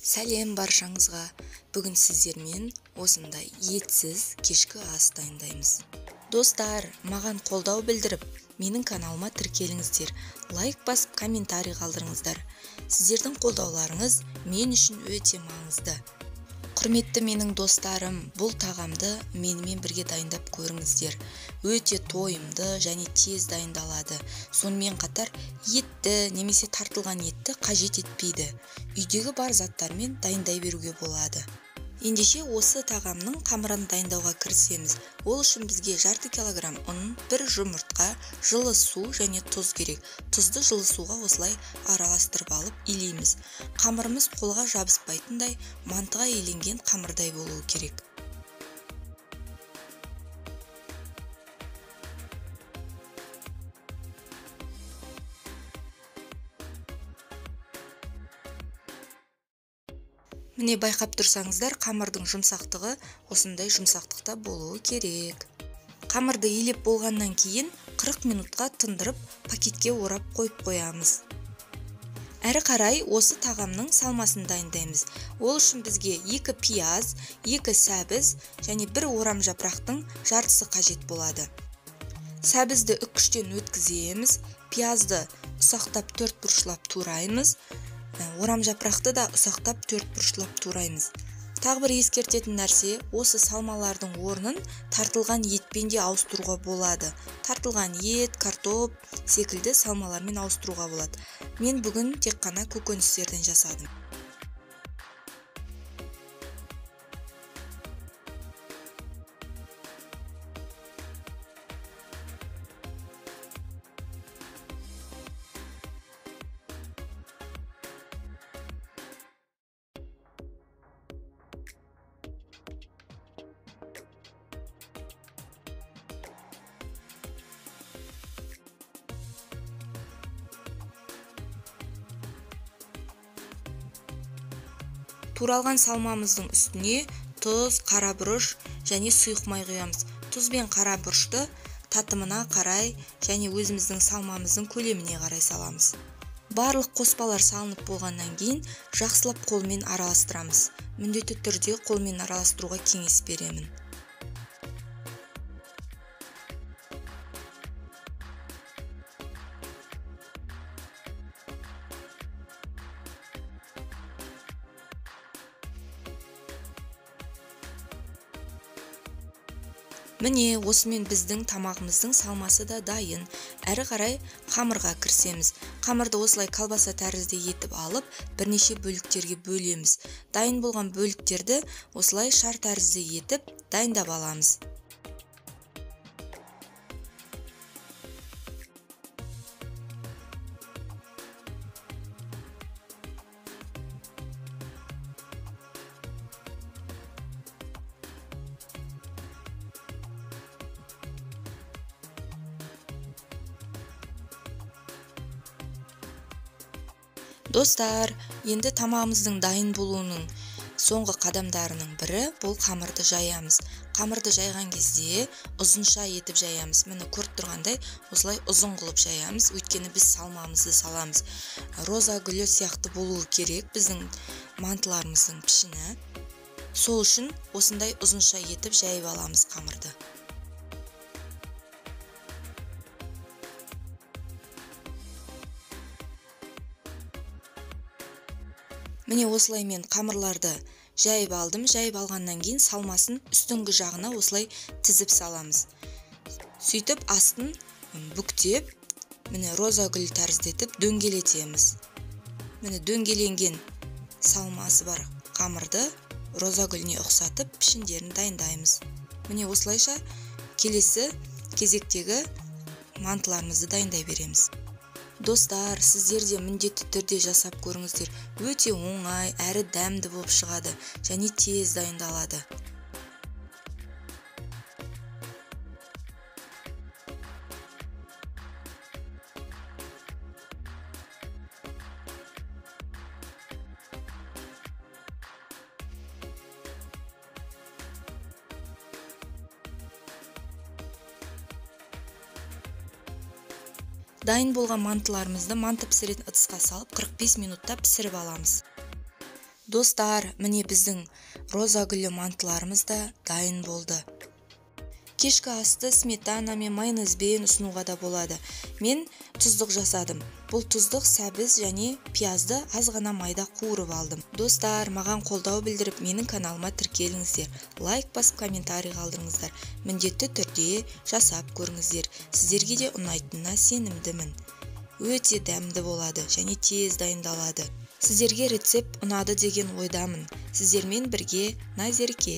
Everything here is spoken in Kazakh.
Сәлем баршаңызға. Бүгін сіздермен осындай етсіз кешкі ас дайындаймыз. Достар, маған қолдау білдіріп, менің каналыма тіркеліңіздер, лайк басып, комментарий қалдырыңыздар. Сіздердің қолдауларыңыз мен үшін өте маңызды. Құрметті менің достарым, бұл тағамды менімен бірге дайындап көріңіздер. Өте тойымды және тез дайындалады. Сонымен қатар етті немесе тартылған етті қажет етпейді. Үйдегі бар заттармен дайындай беруге болады. Ендеше осы тағамның қамырын дайындауға кірісеміз. Ол үшін бізге жарты килограмм ұн, бір жұмыртқа, жылы су және тұз керек. Тұзды жылы суға осылай араластырып алып илейміз. Қамырымыз қолға жабыспайтындай, мантыға иленген қамырдай болуы керек. Міне байқап тұрсаңыздар, қамырдың жұмсақтығы осындай жұмсақтықта болуы керек. Қамырды илеп болғаннан кейін 40 минутқа тындырып пакетке орап қойып қоямыз. Әрі қарай осы тағамның салмасын дайындаймыз. Ол үшін бізге 2 пияз, 2 сәбіз және 1 орам жапырақтың жартысы қажет болады. Сәбізді үккіштен өткіземіз, пиязды ұсақтап 4 бұрышлап тураймыз. Орам жапырақты да ұсақтап 4 бұрышлап тураймыз. Тағы бір ескертетін нәрсе, осы салмалардың орнын тартылған етпен де ауыстыруға болады. Тартылған ет, картоп секілді салмалармен ауыстыруға болады. Мен бүгін тек қана көкөністерден жасадым. Туралған салмамыздың үстіне тұз, қара бұрыш және сұйық май құямыз. Тұз бен қара бұрышты татымына қарай және өзіміздің салмамыздың көлеміне қарай саламыз. Барлық қоспалар салынып болғаннан кейін жақсылап қолмен араластырамыз. Міндетті түрде қолмен араластыруға кеңес беремін. Міне, осымен біздің тамағымыздың салмасы да дайын. Әрі қарай қамырға кірісеміз. Қамырды осылай колбаса тәрізді етіп алып, бірнеше бөліктерге бөлеміз. Дайын болған бөліктерді осылай шар тәрізді етіп дайындап аламыз. Достар, енді тамағымыздың дайын болуының соңғы қадамдарының бірі бұл қамырды жаямыз. Қамырды жайған кезде ұзынша етіп жаямыз. Міне көріп тұрғандай осылай ұзын қылып жаямыз, өйткені біз салмамызды саламыз. Роза гүлі сияқты болуы керек біздің мантыларымыздың пішіні. Сол үшін осындай ұзынша етіп жайып аламыз қамырды. Міне осылай мен қамырларды жайып алдым. Жайып алғаннан кейін салмасын үстіңгі жағына осылай тізіп саламыз. Сөйтіп астын бүктеп, міне роза гүл тәріздетіп дөңгелетеміз. Міне дөңгеленген салмасы бар қамырды роза гүліне ұқсатып пішіндерін дайындаймыз. Міне осылайша келесі кезектегі мантыларымызды дайындай береміз. Достар, сіздер де міндетті түрде жасап көріңіздер. Өте оңай, әрі дәмді болып шығады және тез дайындалады. Дайын болған мантыларымызды манты пісіретін ыдысқа салып 45 минутта пісіріп аламыз. Достар, міне біздің роза гүлі мантыларымыз да дайын болды. Кешкі асты сметана мен майонезбен ұсынуға да болады. Мен тұздық жасадым. Бұл тұздық сәбіз және пиязды аз ғана майда қуырып алдым. Достар, маған қолдау білдіріп, менің каналыма тіркеліңіздер. Лайк басып, комментарий қалдырыңыздар. Міндетті түрде жасап көріңіздер. Сіздерге де ұнайтынына сенімдімін. Өте дәмді болады және тез дайындалады. Сіздерге рецепт ұнады деген ойдамын. Сіздермен бірге Назерке.